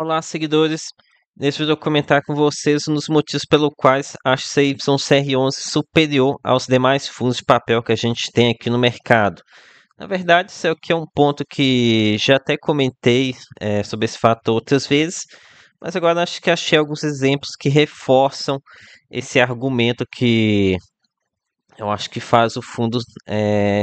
Olá, seguidores. Nesse vídeo eu vou comentar com vocês um dos motivos pelo quais acho CYCR11 superior aos demais fundos de papel que a gente tem aqui no mercado. Na verdade, isso aqui é um ponto que já até comentei sobre esse fato outras vezes, mas agora acho que achei alguns exemplos que reforçam esse argumento que eu acho que faz o fundo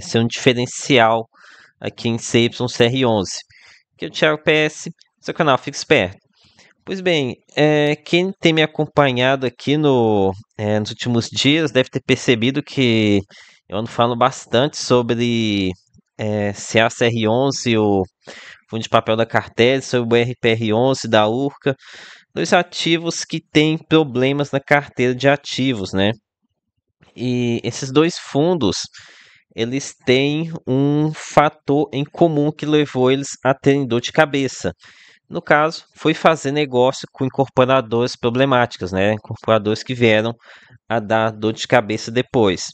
ser um diferencial aqui em CYCR11. Aqui é o Thiago PS, seu canal Fique Esperto. Pois bem, quem tem me acompanhado aqui nos últimos dias deve ter percebido que eu ando falando bastante sobre CACR11, o Fundo de Papel da Carteira, sobre o RPR11 da Urca, dois ativos que têm problemas na carteira de ativos, né? E esses dois fundos, eles têm um fator em comum que levou eles a terem dor de cabeça. No caso, foi fazer negócio com incorporadoras problemáticas, né? Incorporadores que vieram a dar dor de cabeça depois.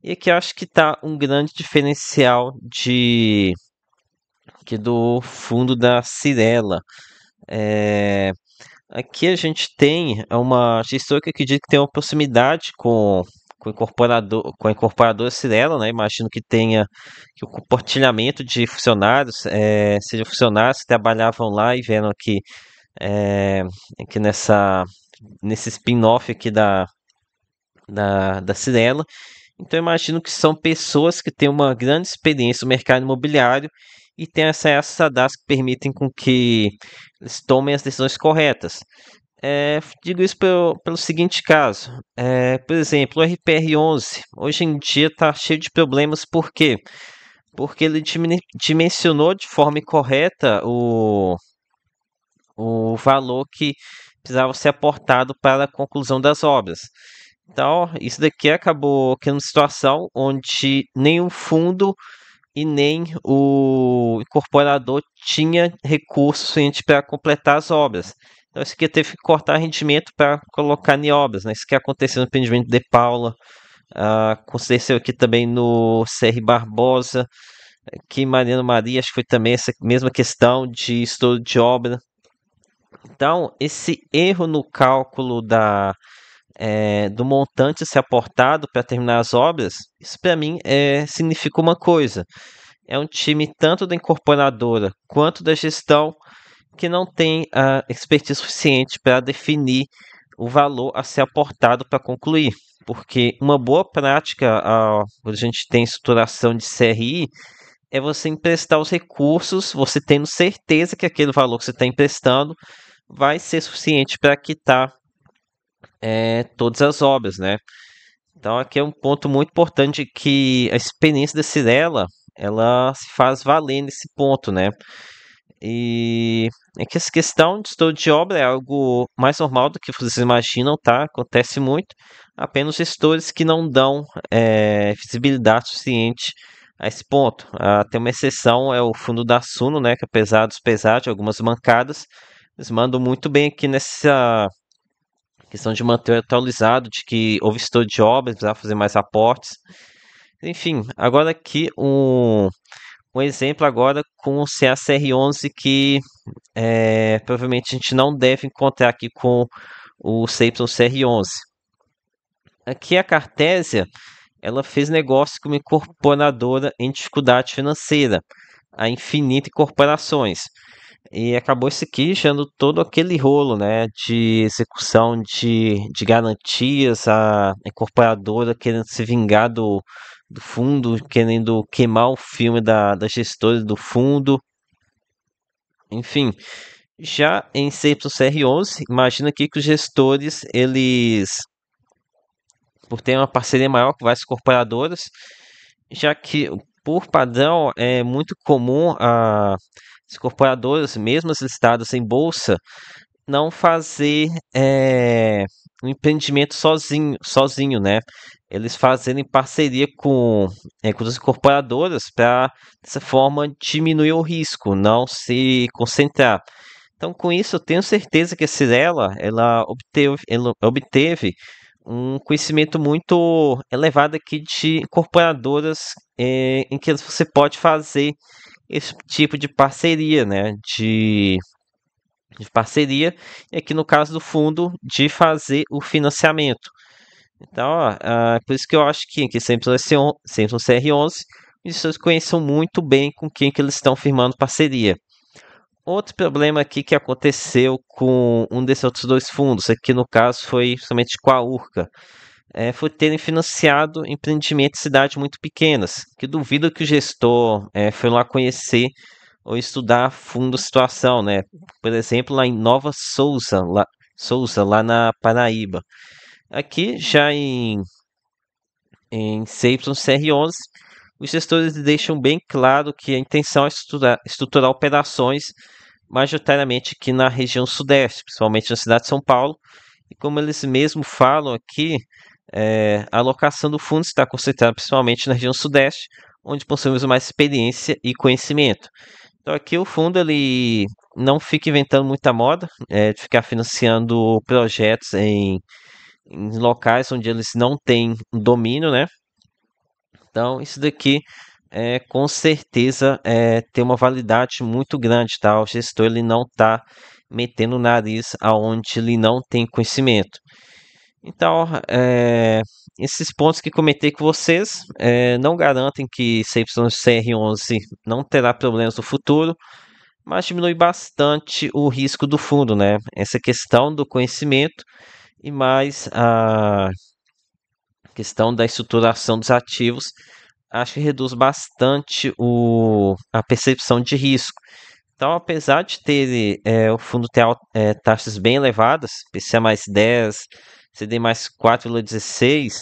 E aqui eu acho que está um grande diferencial aqui do fundo da Cirela. É, aqui a gente tem uma gestora que acredito que tem uma proximidade com a incorporadora Cirela, né? Imagino que tenha que o compartilhamento de funcionários, seja funcionários que trabalhavam lá e vieram é, aqui nesse spin-off aqui da Cirela. Então, eu imagino que são pessoas que têm uma grande experiência no mercado imobiliário e têm acesso a dados que permitem com que eles tomem as decisões corretas. Digo isso pelo seguinte caso. Por exemplo, o RPR11 hoje em dia está cheio de problemas. Por quê? Porque ele dimensionou de forma incorreta o valor que precisava ser aportado para a conclusão das obras. Então, isso daqui acabou criando uma situação onde nem o fundo e nem o incorporador tinha recurso suficiente para completar as obras. Então, isso aqui teve que cortar rendimento para colocar em obras, né? Isso que aconteceu no empreendimento de Paula, aconteceu aqui também no CR Barbosa, aqui em Mariano Maria, acho que foi também essa mesma questão de estudo de obra. Então, esse erro no cálculo do montante a ser aportado para terminar as obras, isso para mim significa uma coisa. É um time tanto da incorporadora quanto da gestão que não tem a expertise suficiente para definir o valor a ser aportado para concluir. Porque uma boa prática, quando a gente tem estruturação de CRI, é você emprestar os recursos, você tendo certeza que aquele valor que você está emprestando vai ser suficiente para quitar todas as obras, né? Então aqui é um ponto muito importante que a experiência da Cirela, ela se faz valer nesse ponto, né? E é que essa questão de estudo de obra é algo mais normal do que vocês imaginam, tá? Acontece muito. Apenas gestores que não dão visibilidade suficiente a esse ponto. Tem uma exceção, é o fundo da Suno, né? Que apesar dos pesares de algumas mancadas, eles mandam muito bem aqui nessa questão de manter atualizado, de que houve estudo de obras, precisava fazer mais aportes. Enfim, agora aqui um exemplo agora com o CACR11 que provavelmente a gente não deve encontrar aqui com o CYCR11. Aqui a Cartésia, ela fez negócio com uma incorporadora em dificuldade financeira, a Infinita Incorporações. E acabou isso aqui gerando todo aquele rolo, né, de execução de garantias, a incorporadora querendo se vingar do fundo, querendo queimar o filme da gestora do fundo. Enfim, já em CYCR11, imagina aqui que os gestores, eles, por ter uma parceria maior com várias incorporadoras, já que por padrão é muito comum as incorporadoras, mesmo as listadas em bolsa, não fazer um empreendimento sozinho, né? Eles fazerem parceria com as incorporadoras para, dessa forma, diminuir o risco, não se concentrar. Então, com isso, eu tenho certeza que a Cirela, ela obteve um conhecimento muito elevado aqui de incorporadoras em que você pode fazer esse tipo de parceria, né? de parceria, e aqui no caso do fundo, de fazer o financiamento. Então, ó, por isso que eu acho que sempre vai ser sempre no CR11, os gestores conheçam muito bem com quem que eles estão firmando parceria. Outro problema aqui que aconteceu com um desses outros dois fundos, aqui no caso foi somente com a Urca, foi terem financiado empreendimentos em cidades muito pequenas, que duvido que o gestor foi lá conhecer ou estudar a fundo a situação, né? Por exemplo, lá em Nova Souza, lá na Paraíba. Aqui, já em CYCR11, os gestores deixam bem claro que a intenção é estruturar operações majoritariamente aqui na região sudeste, principalmente na cidade de São Paulo. E como eles mesmos falam aqui, a alocação do fundo está concentrada principalmente na região sudeste, onde possuímos mais experiência e conhecimento. Então aqui o fundo ele não fica inventando muita moda, de ficar financiando projetos em locais onde eles não têm domínio, né? Então isso daqui com certeza tem uma validade muito grande, tá? O gestor ele não está metendo o nariz aonde ele não tem conhecimento. Então, esses pontos que comentei com vocês não garantem que CYCR11 não terá problemas no futuro, mas diminui bastante o risco do fundo, né? Essa questão do conhecimento e mais a questão da estruturação dos ativos, acho que reduz bastante a percepção de risco. Então, apesar de ter o fundo ter taxas bem elevadas, PCA mais 10, CD mais 4,16,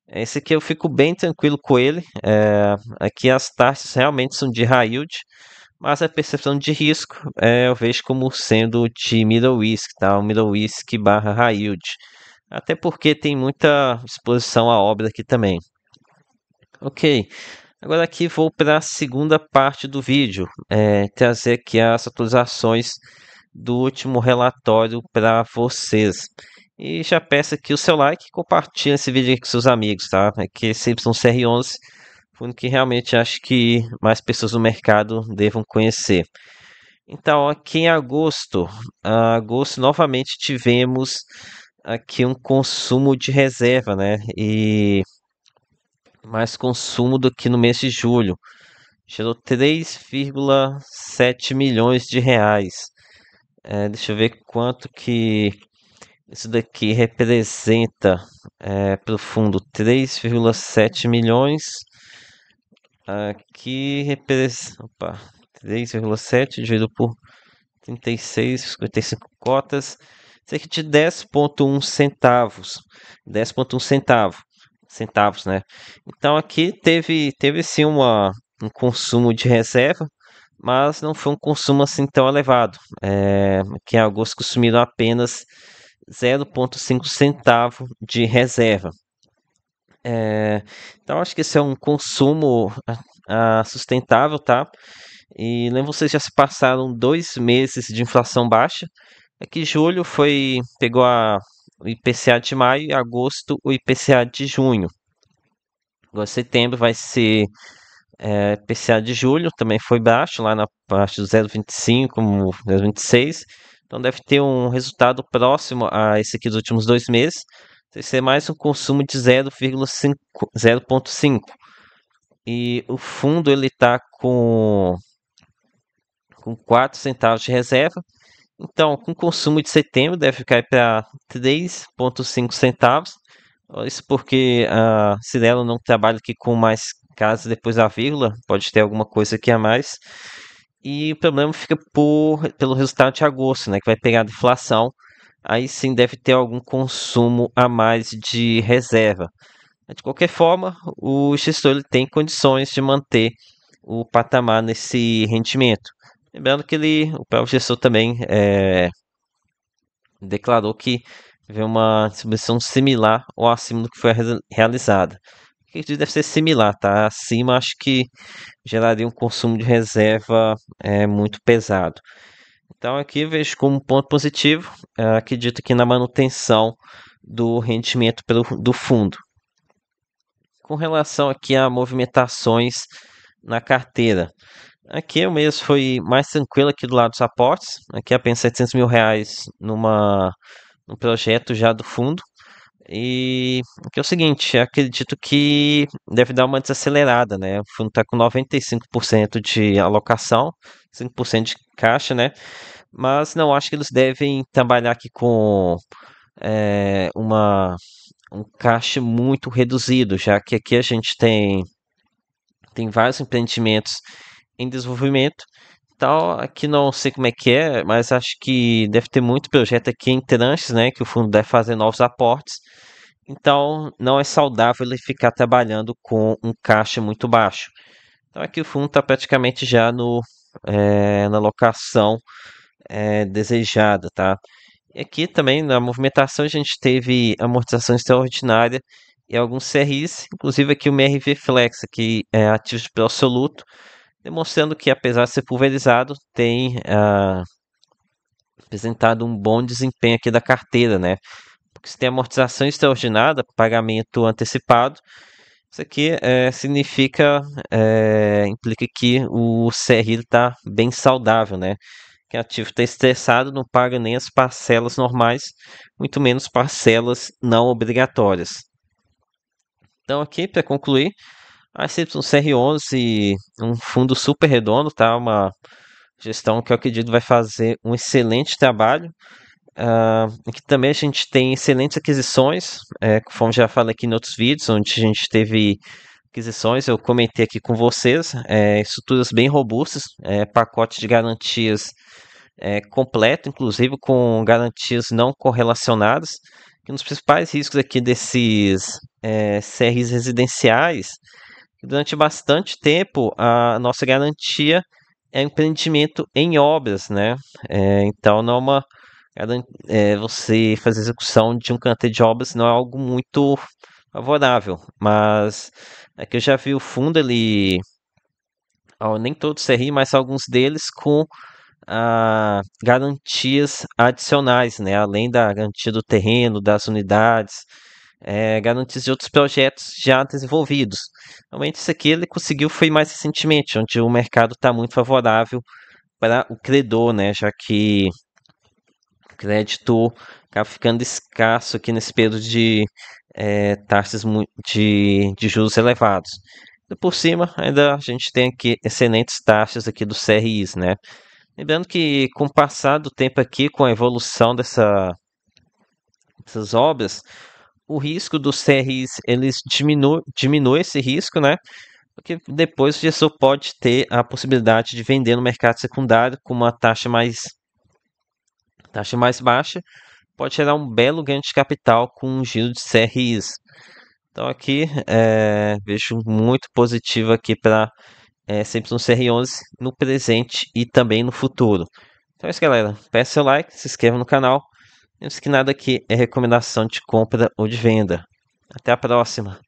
esse aqui eu fico bem tranquilo com ele. Aqui as taxas realmente são de high yield, mas a percepção de risco eu vejo como sendo de middle risk, tá? O middle risk barra high yield. Até porque tem muita exposição à obra aqui também. Ok, agora aqui vou para a segunda parte do vídeo, trazer aqui as atualizações do último relatório para vocês. E já peço aqui o seu like e compartilhe esse vídeo aqui com seus amigos, tá? Aqui é sempre um CR11, fundo que realmente acho que mais pessoas no mercado devam conhecer. Então, aqui em agosto novamente tivemos aqui um consumo de reserva, né? E mais consumo do que no mês de julho. Gerou 3,7 milhões de reais. Deixa eu ver quanto que isso daqui representa para o fundo. 3,7 milhões. Aqui representa. Opa, 3,7 dividido por 36, 55 cotas. Cerca de 10,1 centavos. 10,1 centavos, né? Então aqui teve sim um consumo de reserva, mas não foi um consumo assim tão elevado. Que alguns consumiram apenas 0,5 centavo de reserva. Então acho que esse é um consumo sustentável, tá? E lembro vocês já se passaram 2 meses de inflação baixa. Aqui julho pegou o IPCA de maio e agosto o IPCA de junho. Agora setembro vai ser IPCA de julho, também foi baixo, lá na parte do 0,25, 0,26. Então deve ter um resultado próximo a esse aqui dos últimos 2 meses. Deve ser mais um consumo de 0,5. E o fundo ele está com 4 centavos de reserva. Então, com o consumo de setembro, deve cair para 3,5 centavos. Isso porque a Cirela não trabalha aqui com mais casas depois da vírgula, pode ter alguma coisa aqui a mais. E o problema fica pelo resultado de agosto, né, que vai pegar a deflação. Aí sim deve ter algum consumo a mais de reserva. De qualquer forma, o gestor ele tem condições de manter o patamar nesse rendimento. Lembrando que o próprio gestor também declarou que vê uma distribuição similar ou acima do que foi realizada. Acredito que deve ser similar, tá? Acima acho que geraria um consumo de reserva muito pesado. Então aqui eu vejo como ponto positivo, acredito que na manutenção do rendimento do fundo. Com relação aqui a movimentações na carteira, Aqui o mês foi mais tranquilo aqui do lado dos aportes. Aqui apenas R$ 700 mil num projeto já do fundo. E que é o seguinte, acredito que deve dar uma desacelerada, né? O fundo está com 95% de alocação, 5% de caixa, né? Mas não acho que eles devem trabalhar aqui com um caixa muito reduzido, já que aqui a gente tem vários empreendimentos em desenvolvimento. Então, aqui não sei como é que é, mas acho que deve ter muito projeto aqui em tranches, né? Que o fundo deve fazer novos aportes. Então, não é saudável ele ficar trabalhando com um caixa muito baixo. Então, aqui o fundo está praticamente já na locação desejada, tá? E aqui também na movimentação a gente teve amortização extraordinária e alguns CRIs, inclusive aqui o MRV Flex, que é ativo pelo absoluto, demonstrando que apesar de ser pulverizado, tem apresentado um bom desempenho aqui da carteira, né? Porque se tem amortização extraordinária, pagamento antecipado, isso aqui implica que o CRI está bem saudável, né? Que ativo está estressado, não paga nem as parcelas normais, muito menos parcelas não obrigatórias. Então aqui, para concluir, a Simpson CR11, um fundo super redondo, tá? Uma gestão que eu acredito vai fazer um excelente trabalho. Aqui também a gente tem excelentes aquisições, conforme já falei aqui em outros vídeos, onde a gente teve aquisições, eu comentei aqui com vocês, estruturas bem robustas, pacote de garantias completo, inclusive com garantias não correlacionadas. E um dos principais riscos aqui desses CRs residenciais, que durante bastante tempo a nossa garantia é empreendimento em obras, né? Então não é você fazer execução de um canteiro de obras não é algo muito favorável, mas é que eu já vi o fundo nem todos CRI, mas alguns deles com garantias adicionais, né? Além da garantia do terreno, das unidades, garantias de outros projetos já desenvolvidos. Realmente isso aqui ele conseguiu foi mais recentemente, onde o mercado está muito favorável para o credor, né? Já que o crédito acaba ficando escasso aqui nesse período de taxas de juros elevados. E por cima, ainda a gente tem aqui excelentes taxas aqui dos CRIs, né? Lembrando que com o passar do tempo aqui, com a evolução dessas obras, o risco dos CRIs, eles diminui esse risco, né? Porque depois o gestor pode ter a possibilidade de vender no mercado secundário com uma taxa mais baixa, pode gerar um belo ganho de capital com um giro de CRIs. Então aqui vejo muito positivo aqui para sempre no CR11 no presente e também no futuro. Então é isso, galera. Peça seu like, se inscreva no canal. Lembre-se que nada aqui é recomendação de compra ou de venda. Até a próxima.